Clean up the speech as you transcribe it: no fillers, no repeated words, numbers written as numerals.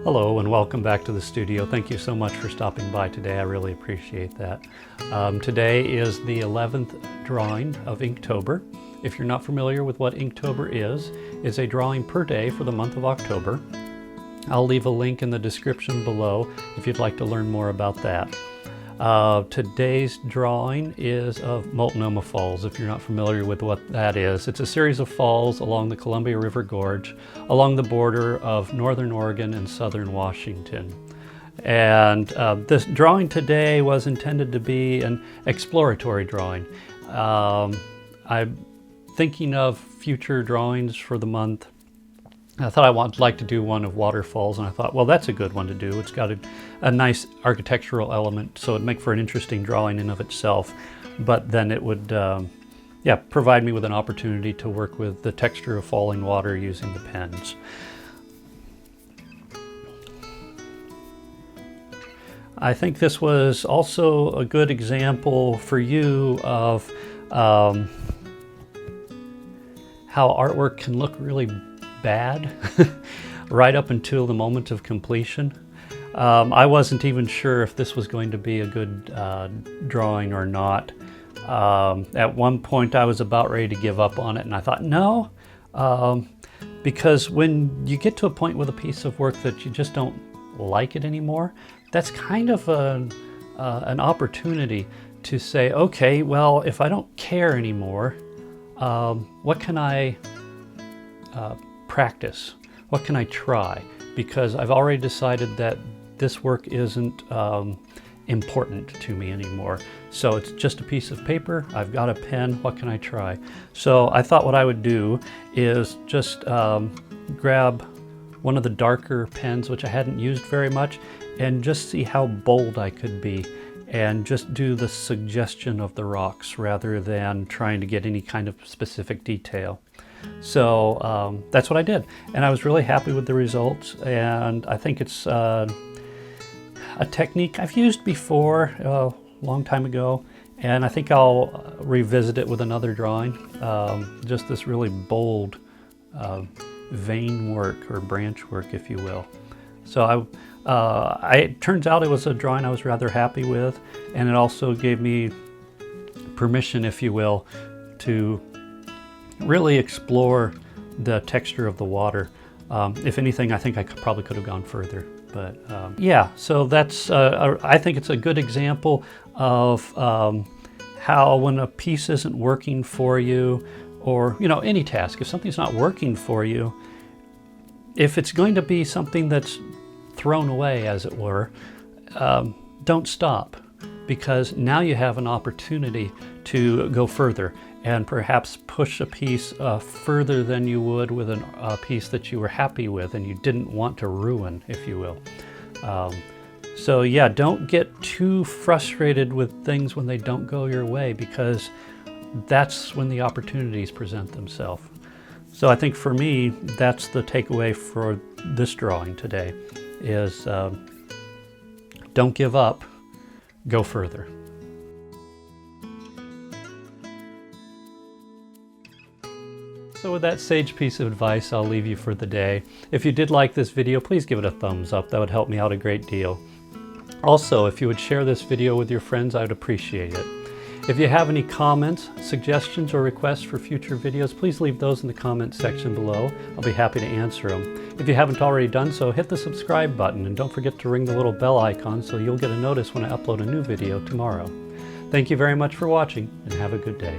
Hello and welcome back to the studio. Thank you so much for stopping by today. I really appreciate that. Today is the 11th drawing of Inktober. If you're not familiar with what Inktober is, it's a drawing per day for the month of October. I'll leave a link in the description below if you'd like to learn more about that. Today's drawing is of Multnomah Falls. If you're not familiar with what that is, it's a series of falls along the Columbia River Gorge along the border of northern Oregon and southern Washington. And this drawing today was intended to be an exploratory drawing. I'm thinking of future drawings for the month. I thought I'd like to do one of waterfalls, and I thought, well, that's a good one to do. It's got a nice architectural element, so it'd make for an interesting drawing in of itself. But then it would, provide me with an opportunity to work with the texture of falling water using the pens. I think this was also a good example for you of how artwork can look really bad right up until the moment of completion. I wasn't even sure if this was going to be a good drawing or not. At one point I was about ready to give up on it, and I thought no, because when you get to a point with a piece of work that you just don't like it anymore, that's kind of an opportunity to say, okay, well, if I don't care anymore, what can I practice? What can I try? Because I've already decided that this work isn't important to me anymore. So it's just a piece of paper. I've got a pen. What can I try? So I thought what I would do is just grab one of the darker pens, which I hadn't used very much, and just see how bold I could be and just do the suggestion of the rocks rather than trying to get any kind of specific detail. So that's what I did, and I was really happy with the results, and I think it's a technique I've used before a long time ago, and I think I'll revisit it with another drawing. Just this really bold vein work or branch work, if you will. So it turns out it was a drawing I was rather happy with, and it also gave me permission, if you will, to really explore the texture of the water. If anything, I think I probably could have gone further. But yeah, so that's, I think it's a good example of how when a piece isn't working for you, or any task, if something's not working for you, if it's going to be something that's thrown away, as it were, don't stop, because now you have an opportunity to go further and perhaps push a piece further than you would with a piece that you were happy with and you didn't want to ruin, if you will. So yeah, don't get too frustrated with things when they don't go your way, because that's when the opportunities present themselves. So I think for me, that's the takeaway for this drawing today, is don't give up, go further. So with that sage piece of advice, I'll leave you for the day. If you did like this video, please give it a thumbs up. That would help me out a great deal. Also, if you would share this video with your friends, I would appreciate it. If you have any comments, suggestions, or requests for future videos, please leave those in the comments section below. I'll be happy to answer them. If you haven't already done so, hit the subscribe button, and don't forget to ring the little bell icon so you'll get a notice when I upload a new video tomorrow. Thank you very much for watching, and have a good day.